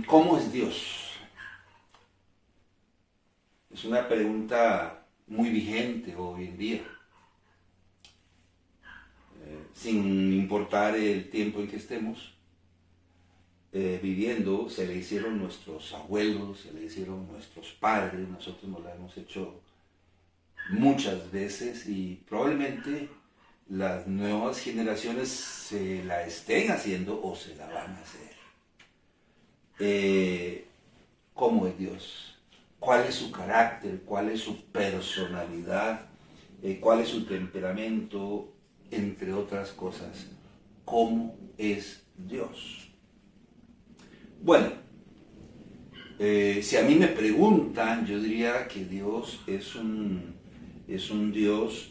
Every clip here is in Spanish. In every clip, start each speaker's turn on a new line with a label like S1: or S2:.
S1: ¿Cómo es Dios? Es una pregunta muy vigente hoy en día. Sin importar el tiempo en que estemos viviendo, se le hicieron nuestros abuelos, se le hicieron nuestros padres, nosotros nos la hemos hecho muchas veces y probablemente las nuevas generaciones se la estén haciendo o se la van a hacer. ¿Cómo es Dios? ¿Cuál es su carácter? ¿Cuál es su personalidad? ¿Cuál es su temperamento? Entre otras cosas, ¿cómo es Dios? Bueno, si a mí me preguntan, yo diría que Dios es un Dios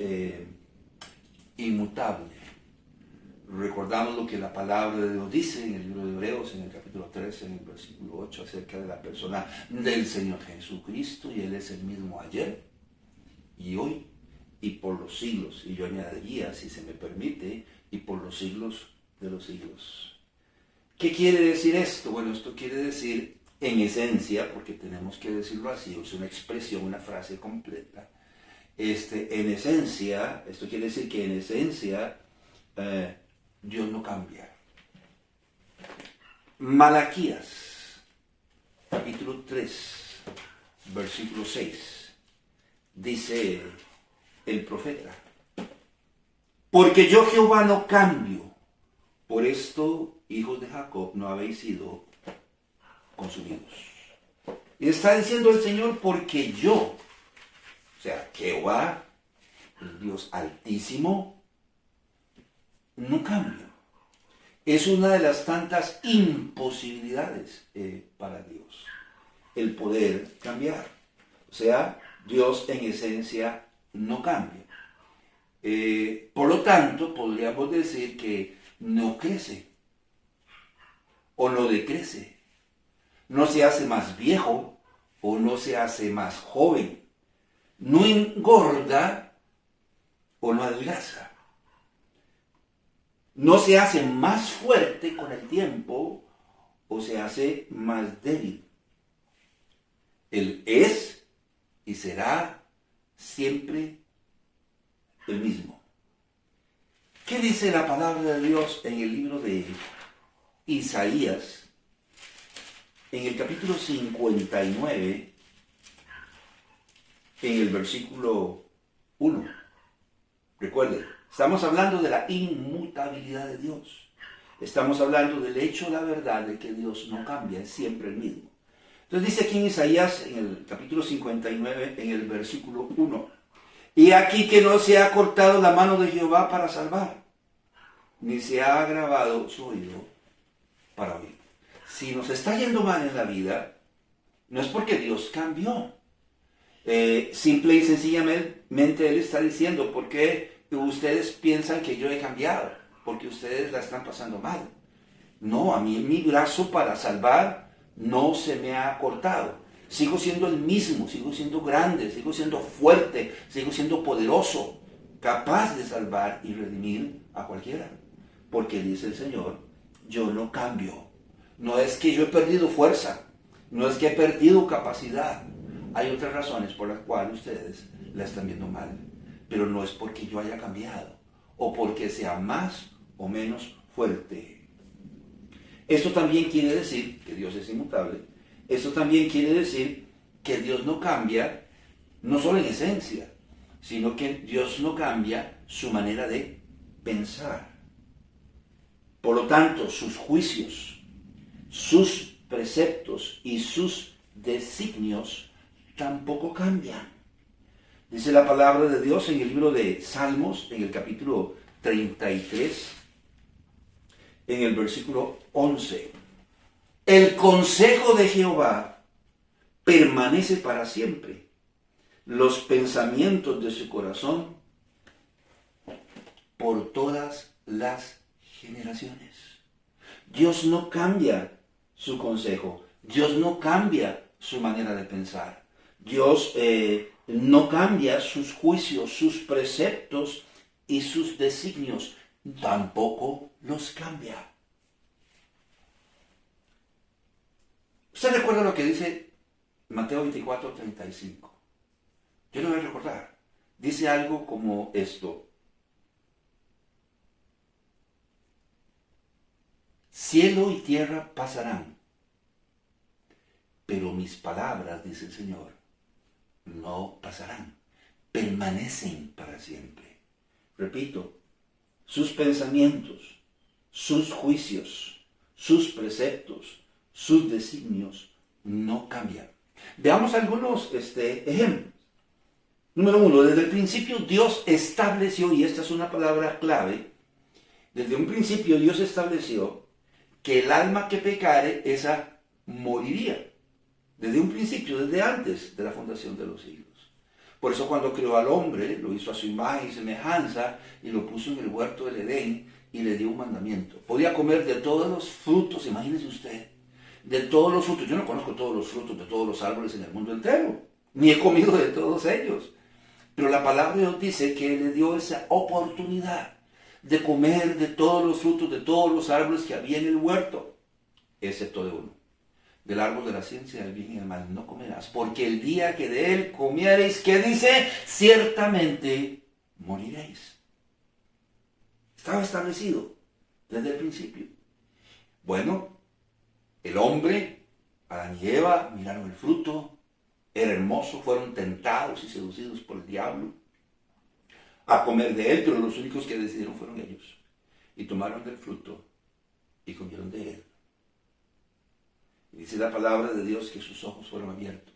S1: inmutable. Recordamos lo que la palabra de Dios dice en el libro de Hebreos, en el capítulo 13, en el versículo 8, acerca de la persona del Señor Jesucristo, y Él es el mismo ayer y hoy y por los siglos, y yo añadiría, si se me permite, y por los siglos de los siglos. ¿Qué quiere decir esto? Bueno, esto quiere decir, en esencia, porque tenemos que decirlo así, es una expresión, una frase completa. En esencia, esto quiere decir que en esencia, Dios no cambia. Malaquías, capítulo 3, versículo 6, dice el profeta: porque yo Jehová no cambio, por esto, hijos de Jacob, no habéis sido consumidos. Y está diciendo el Señor, porque yo, o sea, Jehová, el Dios altísimo, no cambio. Es una de las tantas imposibilidades para Dios, el poder cambiar. O sea, Dios en esencia no cambia. Por lo tanto, podríamos decir que no crece o no decrece. No se hace más viejo o no se hace más joven. No engorda o no adelgaza. No se hace más fuerte con el tiempo o se hace más débil. Él es y será siempre el mismo. ¿Qué dice la palabra de Dios en el libro de Isaías, en el capítulo 59, en el versículo 1? Recuerden, estamos hablando de la inmutabilidad de Dios. Estamos hablando del hecho, la verdad, de que Dios no cambia, es siempre el mismo. Entonces dice aquí en Isaías, en el capítulo 59, en el versículo 1: y aquí que no se ha cortado la mano de Jehová para salvar, ni se ha agravado su oído para oír. Si nos está yendo mal en la vida, no es porque Dios cambió. Simple y sencillamente Él está diciendo, ¿por qué ustedes piensan que yo he cambiado? Porque ustedes la están pasando mal. No, a mí mi brazo para salvar no se me ha cortado. Sigo siendo el mismo, sigo siendo grande, sigo siendo fuerte, sigo siendo poderoso, capaz de salvar y redimir a cualquiera. Porque dice el Señor, yo no cambio. No es que yo he perdido fuerza, no es que he perdido capacidad. Hay otras razones por las cuales ustedes la están viendo mal, pero no es porque yo haya cambiado o porque sea más o menos fuerte. Esto también quiere decir que Dios es inmutable. Esto también quiere decir que Dios no cambia, no solo en esencia, sino que Dios no cambia su manera de pensar. Por lo tanto, sus juicios, sus preceptos y sus designios tampoco cambian. Dice la palabra de Dios en el libro de Salmos, en el capítulo 33, en el versículo 11. El consejo de Jehová permanece para siempre, los pensamientos de su corazón por todas las generaciones. Dios no cambia su consejo, Dios no cambia su manera de pensar, Dios no cambia sus juicios, sus preceptos y sus designios, tampoco los cambia. Usted recuerda lo que dice Mateo 24:35. Yo lo voy a recordar. Dice algo como esto: cielo y tierra pasarán, pero mis palabras, dice el Señor, no pasarán, permanecen para siempre. Repito, sus pensamientos, sus juicios, sus preceptos, sus designios no cambian. Veamos algunos ejemplos. Número 1, desde el principio Dios estableció, y esta es una palabra clave, desde un principio Dios estableció que el alma que pecare, esa moriría. Desde un principio, desde antes de la fundación de los siglos. Por eso cuando creó al hombre, lo hizo a su imagen y semejanza, y lo puso en el huerto del Edén, y le dio un mandamiento. Podía comer de todos los frutos, imagínese usted, de todos los frutos. Yo no conozco todos los frutos de todos los árboles en el mundo entero, ni he comido de todos ellos. Pero la palabra de Dios dice que le dio esa oportunidad de comer de todos los frutos de todos los árboles que había en el huerto, excepto de uno. Del árbol de la ciencia del bien y del mal no comerás, porque el día que de él comiereis, ¿qué dice? Ciertamente moriréis. Estaba establecido desde el principio. Bueno, el hombre, Adán y Eva, miraron el fruto, era hermoso, fueron tentados y seducidos por el diablo a comer de él, pero los únicos que decidieron fueron ellos. Y tomaron del fruto y comieron de él. Y dice la palabra de Dios que sus ojos fueron abiertos.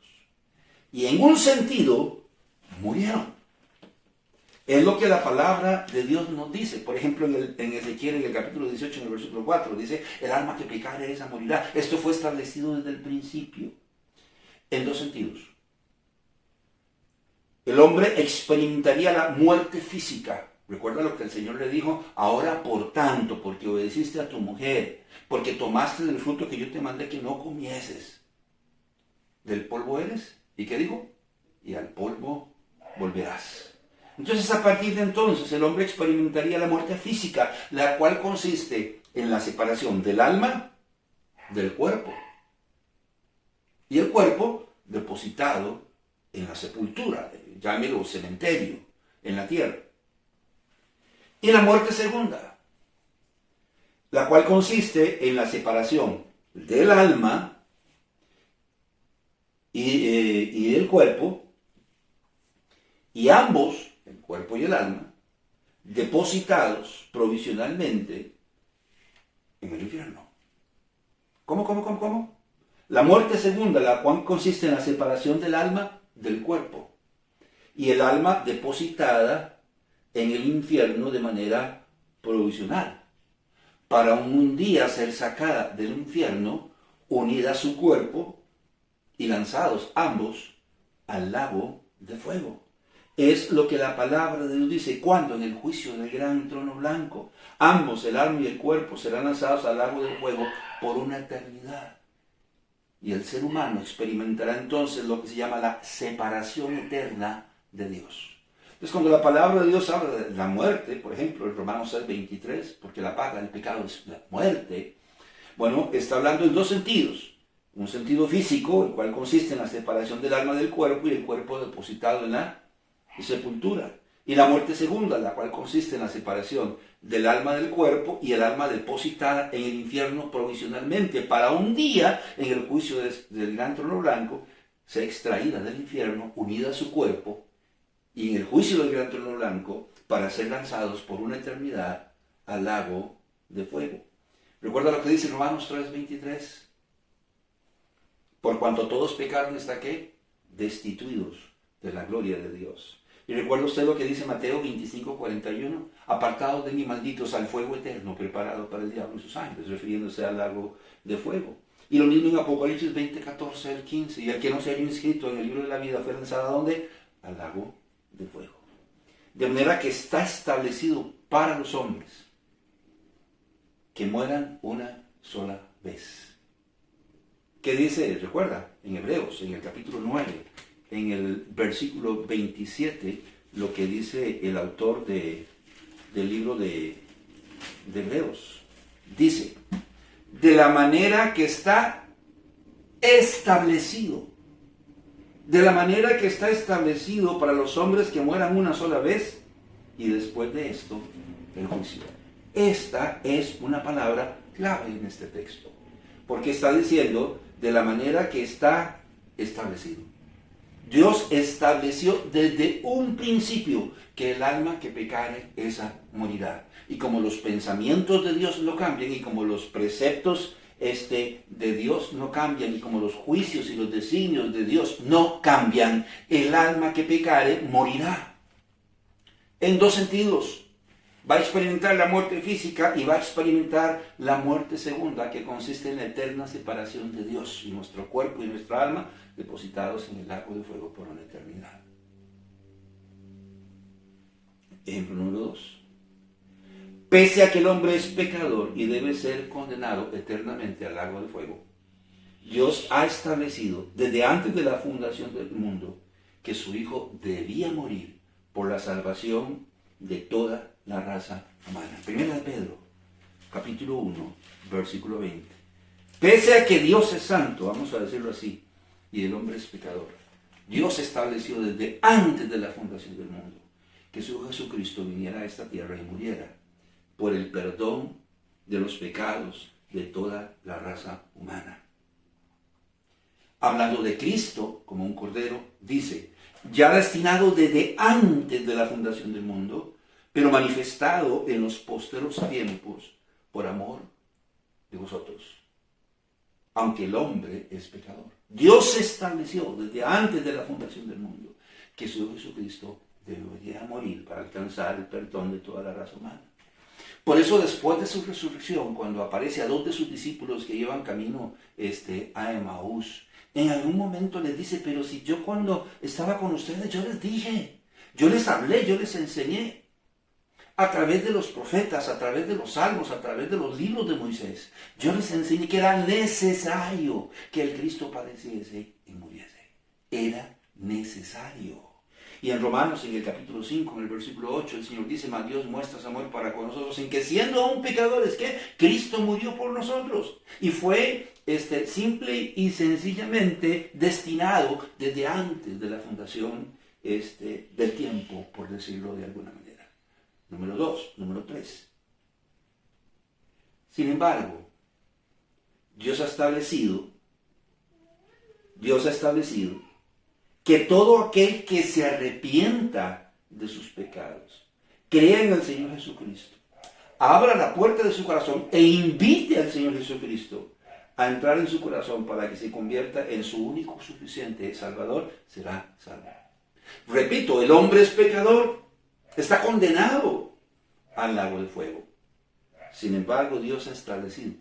S1: Y en un sentido, murieron. Es lo que la palabra de Dios nos dice. Por ejemplo, en Ezequiel, en el capítulo 18, en el versículo 4, dice, el alma que pecare esa morirá. Esto fue establecido desde el principio. En dos sentidos. El hombre experimentaría la muerte física. Recuerda lo que el Señor le dijo: ahora por tanto, porque obedeciste a tu mujer, porque tomaste del fruto que yo te mandé que no comieses, del polvo eres. ¿Y qué dijo? Y al polvo volverás. Entonces, a partir de entonces, el hombre experimentaría la muerte física, la cual consiste en la separación del alma del cuerpo. Y el cuerpo depositado en la sepultura, llámelo cementerio, en la tierra. Y la muerte segunda, la cual consiste en la separación del alma y del cuerpo, y ambos, el cuerpo y el alma, depositados provisionalmente en el infierno. ¿Cómo? La muerte segunda, la cual consiste en la separación del alma del cuerpo, y el alma depositada en el infierno de manera provisional, para un día ser sacada del infierno, unida a su cuerpo y lanzados ambos al lago de fuego. Es lo que la palabra de Dios dice: cuando en el juicio del gran trono blanco, ambos, el alma y el cuerpo, serán lanzados al lago de fuego por una eternidad. Y el ser humano experimentará entonces lo que se llama la separación eterna de Dios. Entonces, cuando la palabra de Dios habla de la muerte, por ejemplo, en Romanos 6:23, porque la paga del pecado es la muerte, bueno, está hablando en dos sentidos. Un sentido físico, el cual consiste en la separación del alma del cuerpo y el cuerpo depositado en la sepultura. Y la muerte segunda, la cual consiste en la separación del alma del cuerpo y el alma depositada en el infierno provisionalmente, para un día, en el juicio del gran trono blanco, sea extraída del infierno, unida a su cuerpo, y en el juicio del gran trono blanco, para ser lanzados por una eternidad al lago de fuego. ¿Recuerda lo que dice Romanos 3:23? Por cuanto todos pecaron, ¿está qué? Destituidos de la gloria de Dios. Y recuerda usted lo que dice Mateo 25:41, apartados de mí, malditos, al fuego eterno preparado para el diablo y sus ángeles, refiriéndose al lago de fuego. Y lo mismo en Apocalipsis 20:14 al 15, y el que no se haya inscrito en el libro de la vida fue lanzado ¿a dónde? Al lago de fuego. De manera que está establecido para los hombres que mueran una sola vez. ¿Qué dice? Recuerda, en Hebreos, en el capítulo 9, en el versículo 27, lo que dice el autor del libro de Hebreos. Dice: de la manera que está establecido. De la manera que está establecido para los hombres que mueran una sola vez y después de esto el juicio. Esta es una palabra clave en este texto, porque está diciendo de la manera que está establecido. Dios estableció desde un principio que el alma que pecare, esa morirá. Y como los pensamientos de Dios no cambian, y como los preceptos de Dios no cambian, y como los juicios y los designios de Dios no cambian, el alma que pecare morirá. En dos sentidos. Va a experimentar la muerte física y va a experimentar la muerte segunda, que consiste en la eterna separación de Dios y nuestro cuerpo y nuestra alma depositados en el lago de fuego por una eternidad. Ejemplo número 2. Pese a que el hombre es pecador y debe ser condenado eternamente al lago de fuego, Dios ha establecido desde antes de la fundación del mundo que su Hijo debía morir por la salvación de toda la raza humana. Primera de Pedro, capítulo 1, versículo 20. Pese a que Dios es santo, vamos a decirlo así, y el hombre es pecador, Dios estableció desde antes de la fundación del mundo que su Hijo Jesucristo viniera a esta tierra y muriera por el perdón de los pecados de toda la raza humana. Hablando de Cristo como un cordero, dice, ya destinado desde antes de la fundación del mundo, pero manifestado en los posteros tiempos por amor de vosotros, aunque el hombre es pecador. Dios estableció desde antes de la fundación del mundo que su Hijo Jesucristo debería morir para alcanzar el perdón de toda la raza humana. Por eso, después de su resurrección, cuando aparece a 2 de sus discípulos que llevan camino a Emaús, en algún momento les dice, pero si yo cuando estaba con ustedes, yo les dije, yo les hablé, yo les enseñé, a través de los profetas, a través de los salmos, a través de los libros de Moisés, yo les enseñé que era necesario que el Cristo padeciese y muriese. Era necesario. Y en Romanos, en el capítulo 5, en el versículo 8, el Señor dice, mas Dios muestra su amor para con nosotros, en que siendo aún pecadores, que Cristo murió por nosotros. Y fue simple y sencillamente destinado desde antes de la fundación del tiempo, por decirlo de alguna manera. Número 2, número 3. Sin embargo, Dios ha establecido que todo aquel que se arrepienta de sus pecados, crea en el Señor Jesucristo, abra la puerta de su corazón e invite al Señor Jesucristo a entrar en su corazón para que se convierta en su único suficiente Salvador, será salvo. Repito, el hombre es pecador, está condenado al lago de fuego. Sin embargo, Dios ha establecido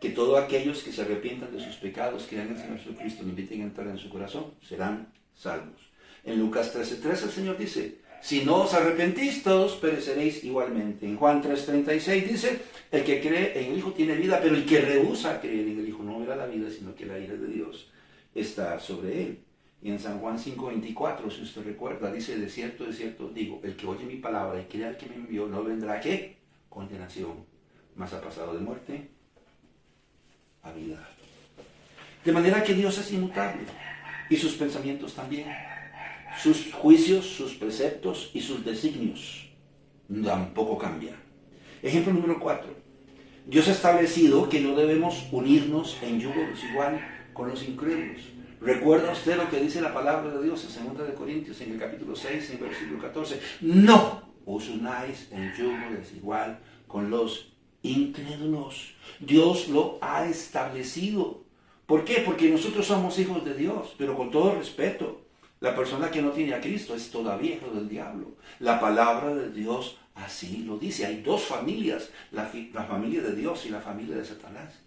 S1: que todos aquellos que se arrepientan de sus pecados, crean en el Señor Jesucristo, le inviten a entrar en su corazón, serán salvos. En Lucas 13:3 el Señor dice, si no os arrepentís, todos pereceréis igualmente. En Juan 3:36 dice, el que cree en el Hijo tiene vida, pero el que rehúsa creer en el Hijo no verá la vida, sino que la ira de Dios está sobre él. Y en San Juan 5:24, si usted recuerda, dice, de cierto, digo, el que oye mi palabra y crea al que me envió, no vendrá, ¿qué? Condenación, mas ha pasado de muerte a vida. De manera que Dios es inmutable, y sus pensamientos también, sus juicios, sus preceptos y sus designios tampoco cambian. Ejemplo número 4. Dios ha establecido que no debemos unirnos en yugo desigual con los incrédulos. ¿Recuerda usted lo que dice la palabra de Dios en 2 de Corintios, en el capítulo 6, en el versículo 14? No os unáis en yugo desigual con los incrédulos. Dios lo ha establecido. ¿Por qué? Porque nosotros somos hijos de Dios, pero con todo respeto, la persona que no tiene a Cristo es todavía hijo del diablo. La palabra de Dios así lo dice. Hay dos familias, la familia de Dios y la familia de Satanás.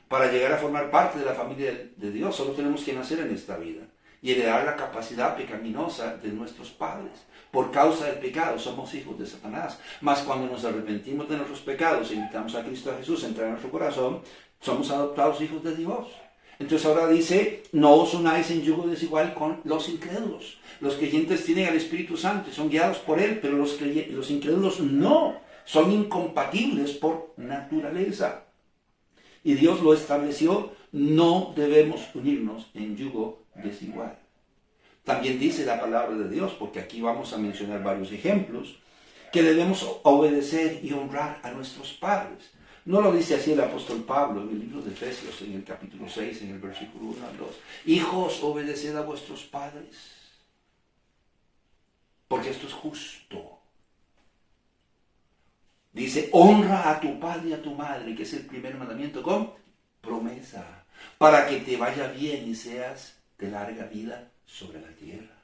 S1: Para llegar a formar parte de la familia de Dios, solo tenemos que nacer en esta vida y heredar la capacidad pecaminosa de nuestros padres. Por causa del pecado somos hijos de Satanás. Mas cuando nos arrepentimos de nuestros pecados e invitamos a Cristo Jesús a entrar en nuestro corazón, somos adoptados hijos de Dios. Entonces ahora dice, no os unáis en yugo desigual con los incrédulos. Los creyentes tienen al Espíritu Santo y son guiados por Él, pero los incrédulos no, son incompatibles por naturaleza. Y Dios lo estableció no debemos unirnos en yugo desigual. También dice la palabra de Dios, porque aquí vamos a mencionar varios ejemplos, que debemos obedecer y honrar a nuestros padres. No lo dice así el apóstol Pablo en el libro de Efesios, en el capítulo 6, en el versículo 1 al 2. Hijos, obedeced a vuestros padres, porque esto es justo. Dice, honra a tu padre y a tu madre, que es el primer mandamiento con promesa, para que te vaya bien y seas de larga vida sobre la tierra.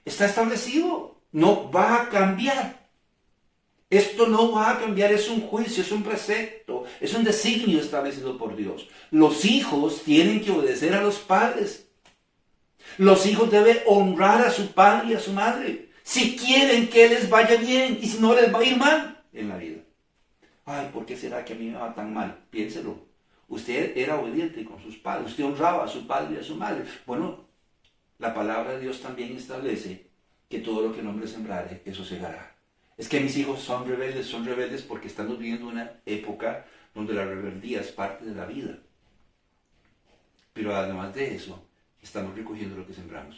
S1: Está establecido, no va a cambiar. Esto no va a cambiar, es un juicio, es un precepto, es un designio establecido por Dios. Los hijos tienen que obedecer a los padres. Los hijos deben honrar a su padre y a su madre, si quieren que les vaya bien y si no les va a ir mal en la vida. Ay, ¿por qué será que a mí me va tan mal? Piénselo. Usted era obediente con sus padres, usted honraba a su padre y a su madre. Bueno, la palabra de Dios también establece que todo lo que el hombre sembrare, eso segará. Es que mis hijos son rebeldes porque estamos viviendo una época donde la rebeldía es parte de la vida. Pero además de eso, estamos recogiendo lo que sembramos.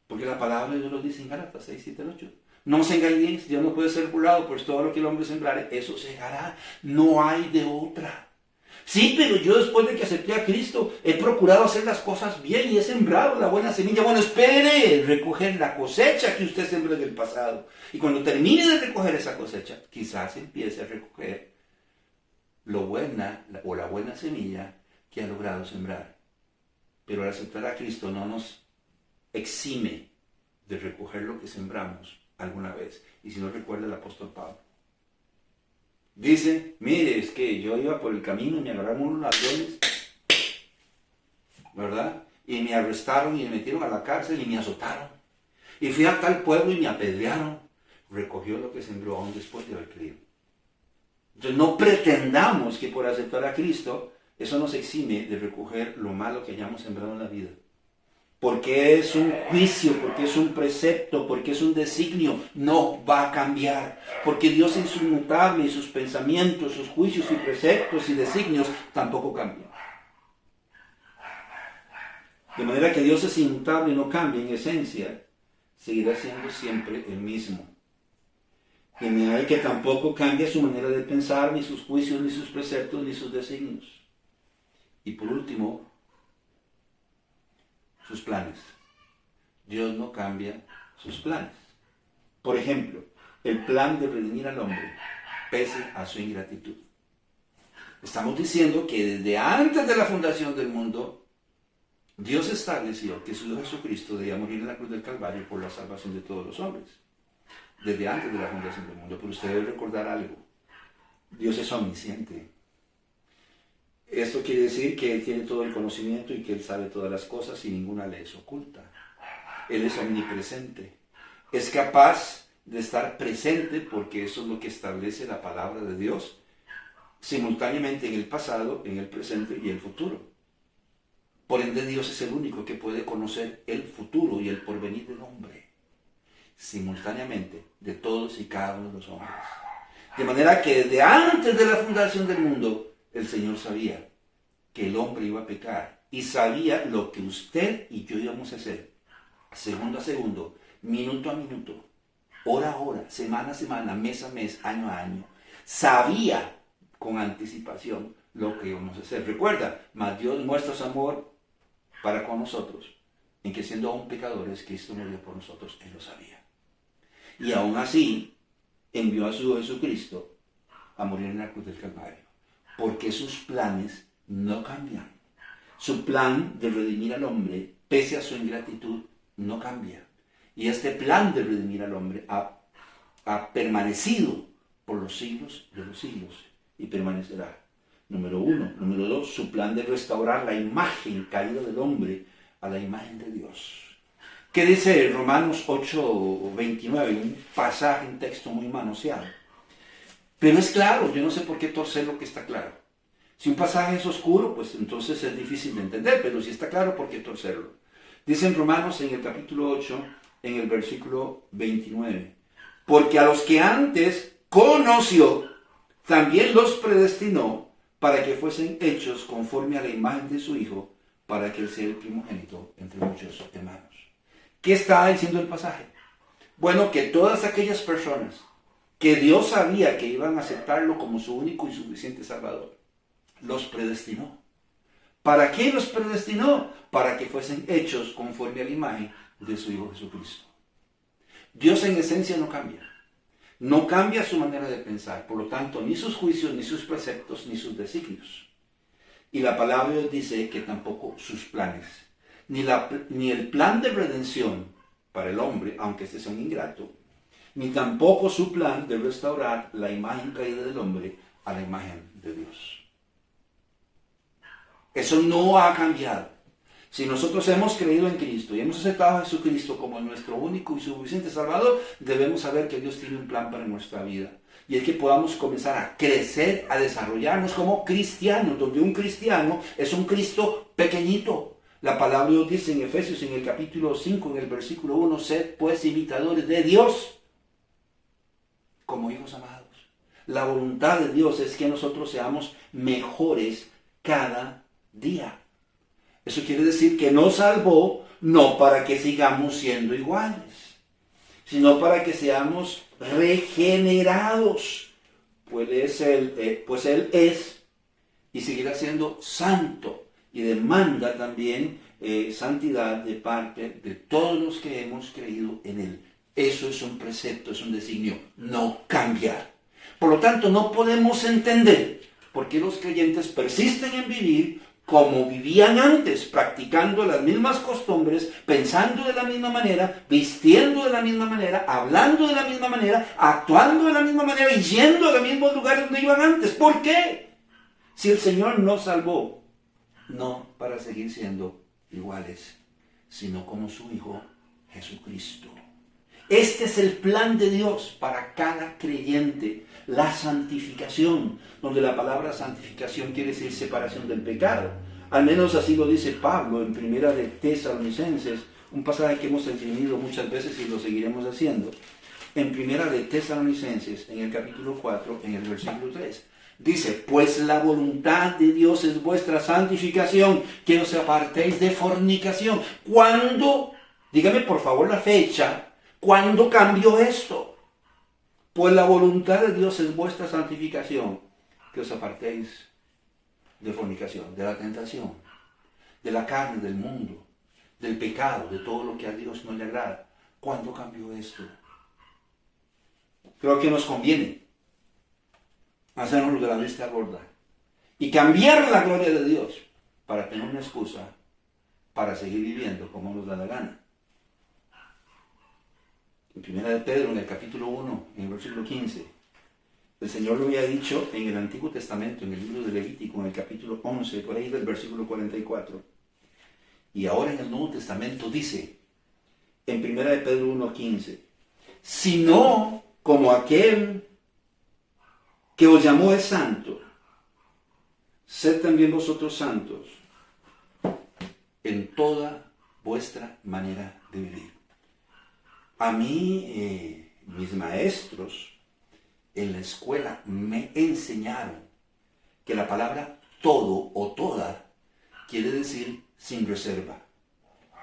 S1: Porque la palabra de Dios lo dice en Gálatas 6, 7, 8. No se engañéis, Dios no puede ser burlado, pues todo lo que el hombre sembrare, eso segará. No hay de otra. Sí, pero yo después de que acepté a Cristo, he procurado hacer las cosas bien y he sembrado la buena semilla. Bueno, espere recoger la cosecha que usted sembró en el pasado. Y cuando termine de recoger esa cosecha, quizás empiece a recoger lo buena o la buena semilla que ha logrado sembrar. Pero al aceptar a Cristo no nos exime de recoger lo que sembramos alguna vez. Y si no recuerda el apóstol Pablo. Dice, mire, es que yo iba por el camino y me agarraron unos ladrones, ¿verdad? Y me arrestaron y me metieron a la cárcel y me azotaron. Y fui a tal pueblo y me apedrearon. Recogió lo que sembró aún después de haber creído. Entonces no pretendamos que por aceptar a Cristo, eso nos exime de recoger lo malo que hayamos sembrado en la vida. Porque es un juicio, porque es un precepto, porque es un designio, no va a cambiar. Porque Dios es inmutable y sus pensamientos, sus juicios y preceptos y designios tampoco cambian. De manera que Dios es inmutable y no cambia en esencia, seguirá siendo siempre el mismo. De manera que tampoco cambia su manera de pensar, ni sus juicios, ni sus preceptos, ni sus designios. Y por último, sus planes. Dios no cambia sus planes. Por ejemplo, el plan de redimir al hombre, pese a su ingratitud. Estamos diciendo que desde antes de la fundación del mundo, Dios estableció que su Hijo Jesucristo debía morir en la cruz del Calvario por la salvación de todos los hombres. Desde antes de la fundación del mundo. Pero usted debe recordar algo. Dios es omnisciente. Esto quiere decir que Él tiene todo el conocimiento y que Él sabe todas las cosas y ninguna le es oculta. Él es omnipresente. Es capaz de estar presente porque eso es lo que establece la palabra de Dios simultáneamente en el pasado, en el presente y el futuro. Por ende, Dios es el único que puede conocer el futuro y el porvenir del hombre simultáneamente de todos y cada uno de los hombres. De manera que desde antes de la fundación del mundo, el Señor sabía que el hombre iba a pecar y sabía lo que usted y yo íbamos a hacer, segundo a segundo, minuto a minuto, hora a hora, semana a semana, mes a mes, año a año. Sabía con anticipación lo que íbamos a hacer. Recuerda, mas Dios muestra su amor para con nosotros, en que siendo aún pecadores, Cristo murió por nosotros, Él lo sabía. Y aún así, envió a su Jesucristo a morir en la cruz del Calvario. Porque sus planes no cambian. Su plan de redimir al hombre, pese a su ingratitud, no cambia. Y este plan de redimir al hombre ha permanecido por los siglos de los siglos y permanecerá. Número 1. Número 2, su plan de restaurar la imagen caída del hombre a la imagen de Dios. ¿Qué dice Romanos 8:29? Un pasaje, un texto muy manoseado. Pero es claro, yo no sé por qué torcer lo que está claro. Si un pasaje es oscuro, pues entonces es difícil de entender, pero si está claro, ¿por qué torcerlo? Dice en Romanos, en el capítulo 8, en el versículo 29, porque a los que antes conoció, también los predestinó para que fuesen hechos conforme a la imagen de su Hijo, para que Él sea el primogénito entre muchos hermanos. ¿Qué está diciendo el pasaje? Bueno, que todas aquellas personas que Dios sabía que iban a aceptarlo como su único y suficiente Salvador, los predestinó. ¿Para qué los predestinó? Para que fuesen hechos conforme a la imagen de su Hijo Jesucristo. Dios en esencia no cambia. No cambia su manera de pensar. Por lo tanto, ni sus juicios, ni sus preceptos, ni sus designios. Y la palabra de Dios dice que tampoco sus planes. Ni el plan de redención para el hombre, aunque este sea un ingrato, ni tampoco su plan de restaurar la imagen caída del hombre a la imagen de Dios. Eso no ha cambiado. Si nosotros hemos creído en Cristo y hemos aceptado a Jesucristo como nuestro único y suficiente Salvador, debemos saber que Dios tiene un plan para nuestra vida. Y es que podamos comenzar a crecer, a desarrollarnos como cristianos, donde un cristiano es un Cristo pequeñito. La palabra de Dios dice en Efesios, en el capítulo 5, en el versículo 1, sed pues imitadores de Dios, como hijos amados. La voluntad de Dios es que nosotros seamos mejores cada día. Eso quiere decir que nos salvó no para que sigamos siendo iguales, sino para que seamos regenerados. Pues Él es y seguirá siendo santo y demanda también santidad de parte de todos los que hemos creído en Él. Eso es un precepto, es un designio, no cambiar. Por lo tanto, no podemos entender por qué los creyentes persisten en vivir como vivían antes, practicando las mismas costumbres, pensando de la misma manera, vistiendo de la misma manera, hablando de la misma manera, actuando de la misma manera y yendo a los mismos lugares donde iban antes. ¿Por qué? Si el Señor nos salvó, no para seguir siendo iguales, sino como su Hijo Jesucristo. Este es el plan de Dios para cada creyente, la santificación, donde la palabra santificación quiere decir separación del pecado. Al menos así lo dice Pablo en Primera de Tesalonicenses, un pasaje que hemos entendido muchas veces y lo seguiremos haciendo. En Primera de Tesalonicenses, en el capítulo 4, en el versículo 3, dice, pues la voluntad de Dios es vuestra santificación, que os apartéis de fornicación. ¿Cuándo? Dígame por favor la fecha. ¿Cuándo cambió esto? Pues la voluntad de Dios es vuestra santificación, que os apartéis de fornicación, de la tentación, de la carne, del mundo, del pecado, de todo lo que a Dios no le agrada. ¿Cuándo cambió esto? Creo que nos conviene hacernos de la vista gorda y cambiar la gloria de Dios para tener una excusa para seguir viviendo como nos da la gana. En Primera de Pedro, en el capítulo 1, en el versículo 15, el Señor lo había dicho en el Antiguo Testamento, en el libro de Levítico, en el capítulo 11, por ahí del versículo 44. Y ahora en el Nuevo Testamento dice, en Primera de Pedro 1:15, sino como aquel que os llamó es santo, sed también vosotros santos en toda vuestra manera de vivir. A mí, mis maestros en la escuela me enseñaron que la palabra todo o toda quiere decir sin reserva.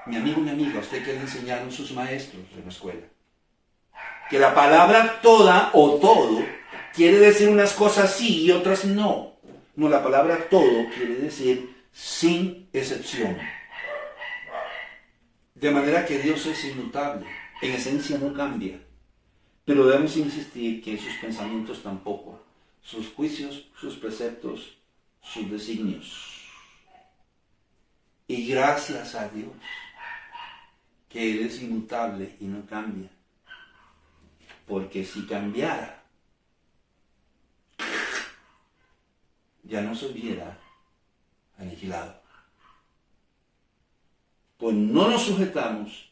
S1: Mi amigo, mi amiga, ¿a usted qué le enseñaron sus maestros en la escuela? Que la palabra toda o todo quiere decir unas cosas sí y otras no. No, la palabra todo quiere decir sin excepción. De manera que Dios es inmutable. En esencia no cambia, pero debemos insistir que sus pensamientos tampoco, sus juicios, sus preceptos, sus designios. Y gracias a Dios, que Él es inmutable y no cambia, porque si cambiara, ya no se hubiera aniquilado. Pues no nos sujetamos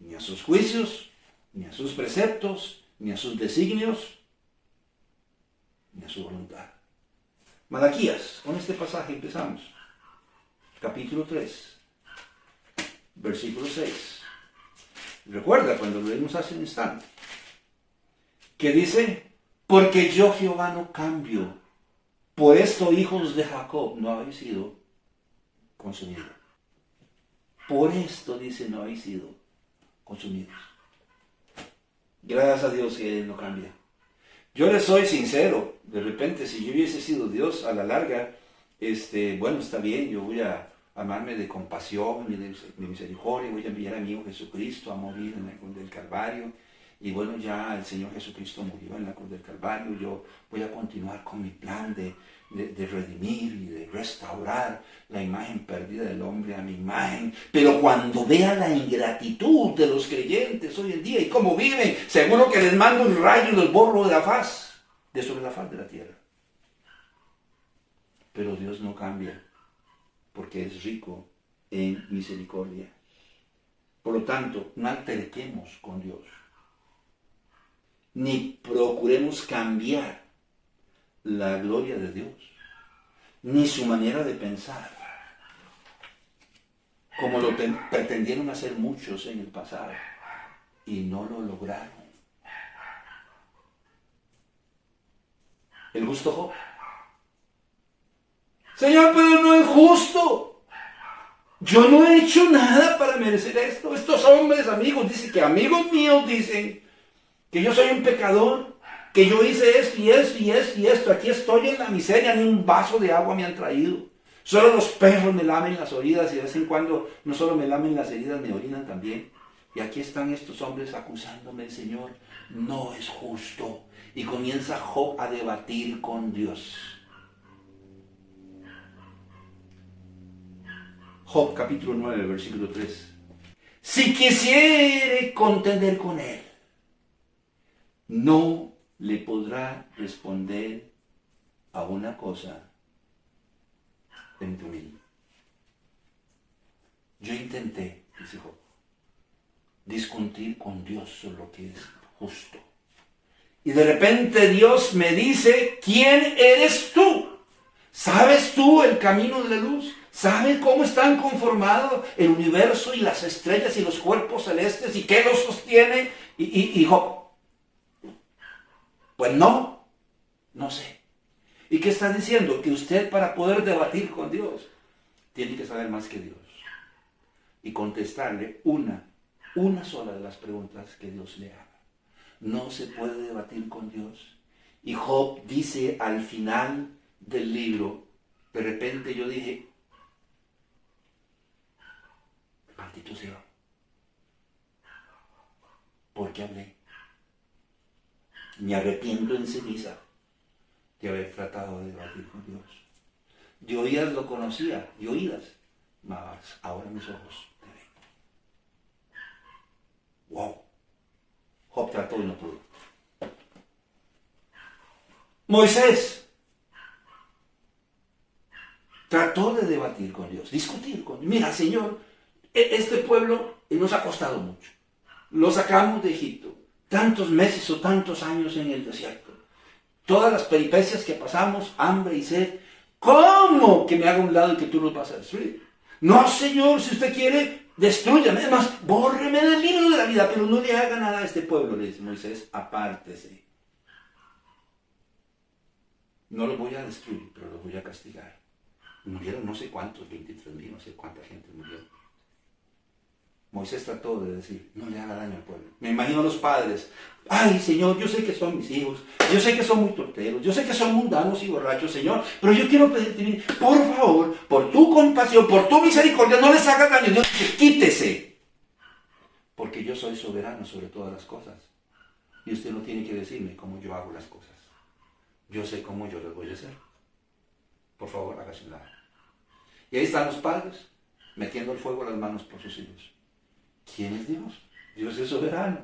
S1: ni a sus juicios, ni a sus preceptos, ni a sus designios, ni a su voluntad. Malaquías, con este pasaje empezamos. Capítulo 3, versículo 6. Recuerda cuando lo leímos hace un instante, que dice, porque yo Jehová no cambio, Por esto, hijos de Jacob, no habéis sido consumidos. Por esto, dice, no habéis sido consumidos. Gracias a Dios que Él no cambia. Yo les soy sincero, de repente, si yo hubiese sido Dios a la larga, bueno, está bien, yo voy a amarme de compasión y de misericordia, voy a enviar a mi Hijo Jesucristo a morir en la cruz del Calvario. Y bueno, ya el Señor Jesucristo murió en la cruz del Calvario, yo voy a continuar con mi plan de redimir y de restaurar la imagen perdida del hombre a mi imagen. Pero cuando vea la ingratitud de los creyentes hoy en día y cómo viven, seguro que les mando un rayo y los borro de la faz, de sobre la faz de la tierra. Pero Dios no cambia, porque es rico en misericordia. Por lo tanto, no alterquemos con Dios, ni procuremos cambiar la gloria de Dios, ni su manera de pensar, como lo pretendieron hacer muchos en el pasado, y no lo lograron. El justo Job. Señor, pero no es justo. Yo no he hecho nada para merecer esto. Estos hombres, amigos, dicen que amigos míos dicen que yo soy un pecador, que yo hice esto y esto y esto y esto. Aquí estoy en la miseria, ni un vaso de agua me han traído. Solo los perros me lamen las oídas y de vez en cuando no solo me lamen las heridas, me orinan también. Y aquí están estos hombres acusándome, Señor, no es justo. Y comienza Job a debatir con Dios. Job capítulo 9, versículo 3. Si quisiere contender con él, no le podrá responder a una cosa entre mil. Yo intenté, dice Job, discutir con Dios sobre lo que es justo. Y de repente Dios me dice, ¿quién eres tú? ¿Sabes tú el camino de la luz? ¿Sabes cómo están conformados el universo y las estrellas y los cuerpos celestes y qué los sostiene? Y Job, pues no sé. ¿Y qué está diciendo? Que usted, para poder debatir con Dios, tiene que saber más que Dios y contestarle una sola de las preguntas que Dios le haga. No se puede debatir con Dios. Y Job dice al final del libro, de repente yo dije, maldito sea, ¿por qué hablé? Me arrepiento en ceniza de haber tratado de debatir con Dios. De oídas lo conocía, de oídas, mas ahora mis ojos te ven. Wow. Job trató y no pudo. Moisés trató de debatir con Dios, discutir con Dios. Mira, Señor, este pueblo nos ha costado mucho. Lo sacamos de Egipto. Tantos meses o tantos años en el desierto. Todas las peripecias que pasamos, hambre y sed. ¿Cómo que me haga un lado y que tú los vas a destruir? No, Señor, si usted quiere, destrúyame. Además, bórreme del libro de la vida, pero no le haga nada a este pueblo, le dice Moisés, apártese. No lo voy a destruir, pero lo voy a castigar. Murieron no sé cuántos, 23,000, no sé cuánta gente murió. Moisés trató de decir, no le haga daño al pueblo. Me imagino a los padres, ay Señor, yo sé que son mis hijos, yo sé que son muy torteros, yo sé que son mundanos y borrachos, Señor, pero yo quiero pedirte, por favor, por tu compasión, por tu misericordia, no les haga daño. Dios dice, quítese, porque yo soy soberano sobre todas las cosas. Y usted no tiene que decirme cómo yo hago las cosas. Yo sé cómo yo las voy a hacer. Por favor, hágase un lado. Y ahí están los padres, metiendo el fuego a las manos por sus hijos. ¿Quién es Dios? Dios es soberano.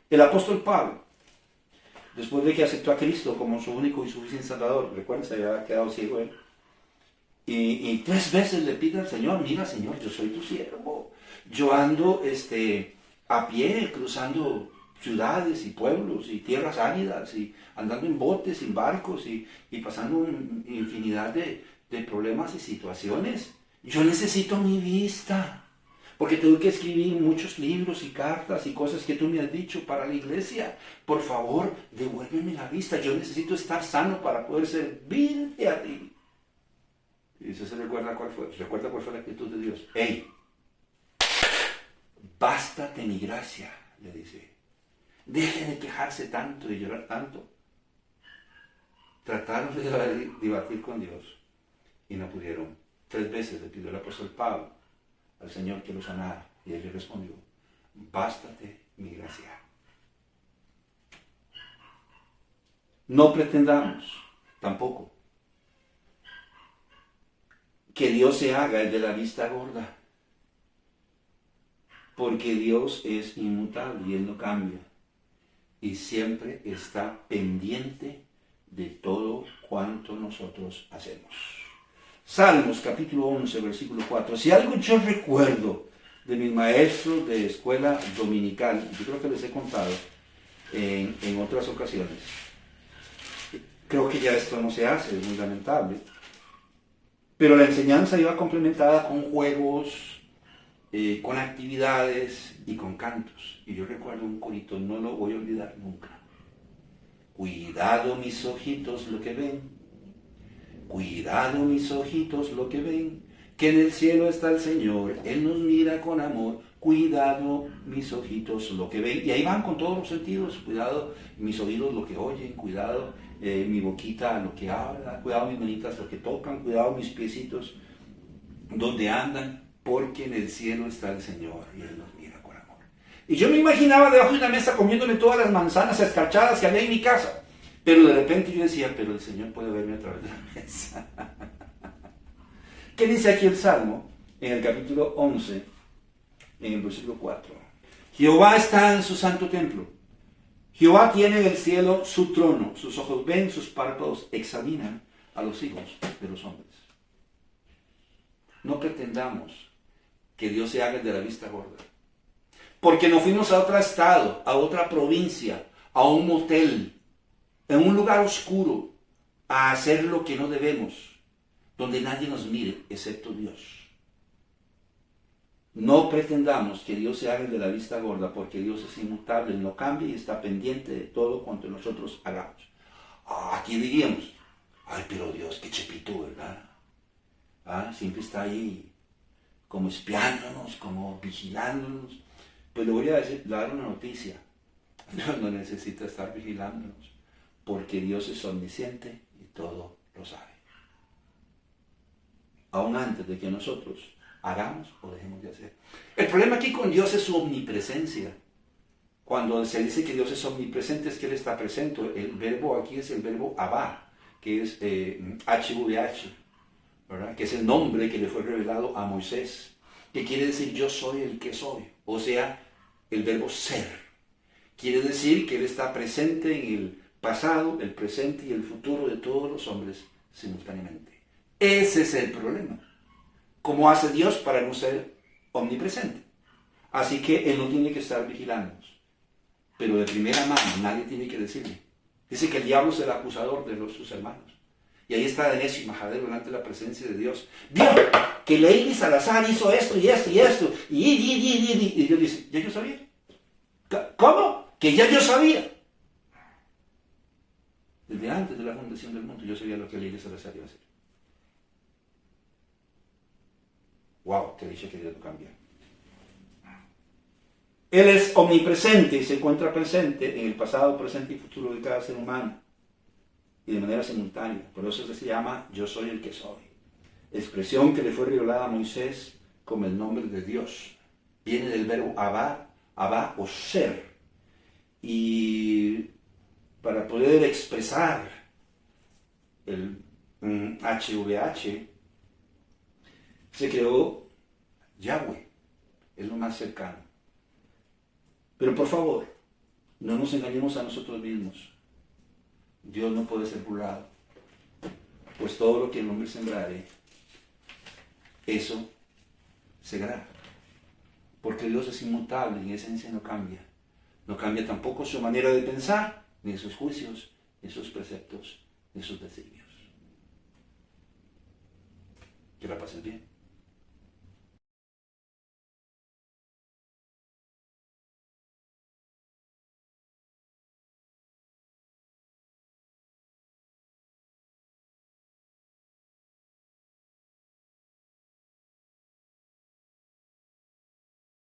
S1: El apóstol Pablo, después de que aceptó a Cristo como su único y suficiente Salvador, recuerden, se había quedado ciego él, y 3 veces le pide al Señor, mira Señor, yo soy tu siervo, yo ando a pie, cruzando ciudades y pueblos y tierras áridas, y andando en botes, en barcos, y pasando infinidad de problemas y situaciones. Yo necesito mi vista. porque tengo que escribir muchos libros y cartas y cosas que tú me has dicho para la iglesia. Por favor, devuélveme la vista. Yo necesito estar sano para poder servirte a ti. Y eso se recuerda cuál fue. Recuerda cuál fue la actitud de Dios. ¡Ey! Bástate mi gracia, le dice. Deje de quejarse tanto, de llorar tanto. Trataron de debatir con Dios y no pudieron. 3 veces le pidió el apóstol Pablo al Señor que lo sanara y él le respondió: bástate mi gracia. No pretendamos tampoco que Dios se haga el de la vista gorda, porque Dios es inmutable y Él no cambia y siempre está pendiente de todo cuanto nosotros hacemos. Salmos capítulo 11, versículo 4. Si algo yo recuerdo de mis maestros de escuela dominical, yo creo que les he contado en otras ocasiones, creo que ya esto no se hace, es muy lamentable, pero la enseñanza iba complementada con juegos, con actividades y con cantos. Y yo recuerdo un corito, no lo voy a olvidar nunca. Cuidado mis ojitos lo que ven, cuidado mis ojitos lo que ven, que en el cielo está el Señor, Él nos mira con amor. Cuidado mis ojitos lo que ven. Y ahí van con todos los sentidos. Cuidado mis oídos lo que oyen, cuidado mi boquita lo que habla, cuidado mis manitas lo que tocan, cuidado mis piecitos donde andan, porque en el cielo está el Señor y Él nos mira con amor. Y yo me imaginaba debajo de una mesa comiéndome todas las manzanas escarchadas que había en mi casa. Pero de repente yo decía, pero el Señor puede verme a través de la mesa. ¿Qué dice aquí el Salmo? En el capítulo 11, en el versículo 4. Jehová está en su santo templo. Jehová tiene en el cielo su trono. Sus ojos ven, sus párpados examinan a los hijos de los hombres. No pretendamos que Dios se haga el de la vista gorda. Porque nos fuimos a otro estado, a otra provincia, a un motel, en un lugar oscuro, a hacer lo que no debemos, donde nadie nos mire excepto Dios. No pretendamos que Dios se haga el de la vista gorda, porque Dios es inmutable, no cambia y está pendiente de todo cuanto nosotros hagamos. Aquí diríamos, ay, pero Dios, qué chepito, ¿verdad? Siempre está ahí como espiándonos, como vigilándonos. Pues le voy a dar una noticia. Dios no necesita estar vigilándonos, porque Dios es omnisciente y todo lo sabe. Aún antes de que nosotros hagamos o dejemos de hacer. El problema aquí con Dios es su omnipresencia. Cuando se dice que Dios es omnipresente, es que Él está presente. El verbo aquí es el verbo Abba, que es HVH, ¿verdad? Que es el nombre que le fue revelado a Moisés, que quiere decir yo soy el que soy. O sea, el verbo ser. Quiere decir que Él está presente en el pasado, el presente y el futuro de todos los hombres simultáneamente. Ese es el problema. ¿Cómo hace Dios para no ser omnipresente? Así que Él no tiene que estar vigilándonos. Pero de primera mano nadie tiene que decirle. Dice que el diablo es el acusador de sus hermanos. Y ahí está de necio y majadero delante de la presencia de Dios. Vio que Leili Salazar hizo esto y esto y esto. Y Dios dice, ¿ya yo sabía? ¿Cómo? Que ya yo sabía. Desde antes de la fundación del mundo yo sabía lo que Leili Salazar iba a hacer. Wow, que dice que Dios no cambia. Él es omnipresente y se encuentra presente en el pasado, presente y futuro de cada ser humano. Y de manera simultánea. Por eso se llama yo soy el que soy. Expresión que le fue revelada a Moisés como el nombre de Dios. Viene del verbo Abba o ser. Y para poder expresar el HVH, se creó Yahweh, es lo más cercano. Pero por favor, no nos engañemos a nosotros mismos. Dios no puede ser burlado, pues todo lo que el hombre sembrare, eso segará. Porque Dios es inmutable, en esencia no cambia. No cambia tampoco su manera de pensar, ni sus juicios, ni sus preceptos, ni sus designios. Que la pases bien.